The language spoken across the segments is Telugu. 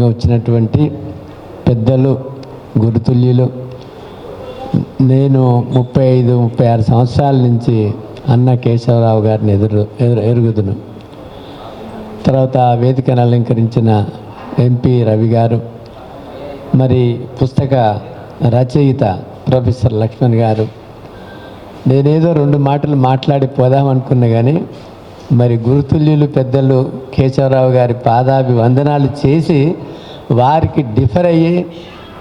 అదేవిధంగా వచ్చినటువంటి పెద్దలు, గురుతుల్యులు, నేను 35-36 సంవత్సరాల నుంచి అన్న కేశవరావు గారిని ఎరుగుదును. తర్వాత వేదికను అలంకరించిన ఎంపీ రవి గారు, మరి పుస్తక రచయిత ప్రొఫెసర్ లక్ష్మణ్ గారు. నేనేదో 2 మాటలు మాట్లాడి పోదామనుకున్నా కానీ మరి గురుతుల్యులు పెద్దలు కేశవరావు గారి పాదాభివందనాలు చేసి వారికి డిఫర్ అయ్యి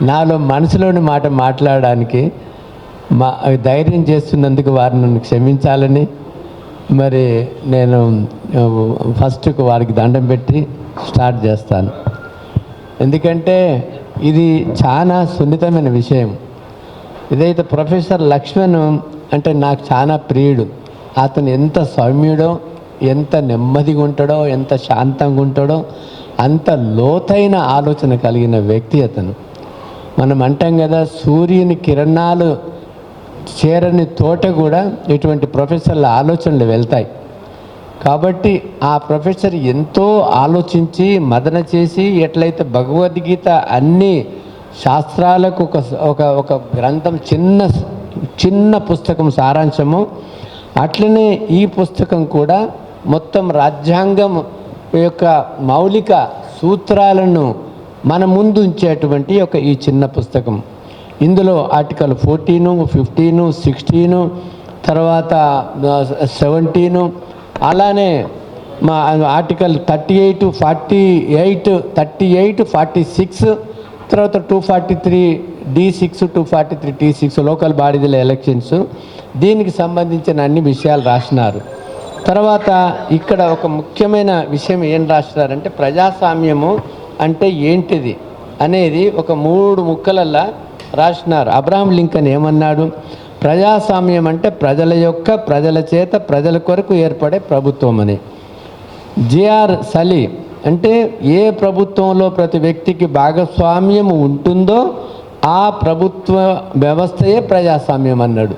నాలో మనసులోని మాట మాట్లాడడానికి ధైర్యం చేస్తున్నందుకు వారు నన్ను క్షమించాలని మరి నేను ఫస్ట్కు వారికి దండం పెట్టి స్టార్ట్ చేస్తాను. ఎందుకంటే ఇది చాలా సున్నితమైన విషయం. ఇదైతే ప్రొఫెసర్ లక్ష్మణ్ అంటే నాకు చాలా ప్రియుడు. అతను ఎంత సౌమ్యుడో, ఎంత నెమ్మదిగా ఉంటాడో, ఎంత శాంతంగా ఉంటాడో, అంత లోతైన ఆలోచన కలిగిన వ్యక్తి అతను. మనం అంటాం కదా, సూర్యుని కిరణాలు చేరని తోట కూడా ఇటువంటి ప్రొఫెసర్ల ఆలోచనలు వెళ్తాయి. కాబట్టి ఆ ప్రొఫెసర్ ఎంతో ఆలోచించి మదన చేసి ఎట్లయితే భగవద్గీత అన్ని శాస్త్రాలకు ఒక గ్రంథం, చిన్న పుస్తకం సారాంశము, అట్లనే ఈ పుస్తకం కూడా మొత్తం రాజ్యాంగం యొక్క మౌలిక సూత్రాలను మన ముందు ఉంచేటువంటి ఈ చిన్న పుస్తకం. ఇందులో ఆర్టికల్ 14, 15, 16, తర్వాత 17, అలానే మా ఆర్టికల్ 38, 46, తర్వాత 243D6, 243T6 లోకల్ బాడీల ఎలక్షన్స్, దీనికి సంబంధించిన అన్ని విషయాలు రాసినారు. తర్వాత ఇక్కడ ఒక ముఖ్యమైన విషయం ఏం రాసినారంటే ప్రజాస్వామ్యము అంటే ఏంటిది అనేది ఒక 3 ముక్కలల్లా రాసినారు. అబ్రహాం లింకన్ ఏమన్నాడు? ప్రజాస్వామ్యం అంటే ప్రజల చేత ప్రజల కొరకు ఏర్పడే ప్రభుత్వం అని. జిఆర్ సలీ అంటే ఏ ప్రభుత్వంలో ప్రతి వ్యక్తికి భాగస్వామ్యం ఉంటుందో ఆ ప్రభుత్వ వ్యవస్థయే ప్రజాస్వామ్యం అన్నాడు.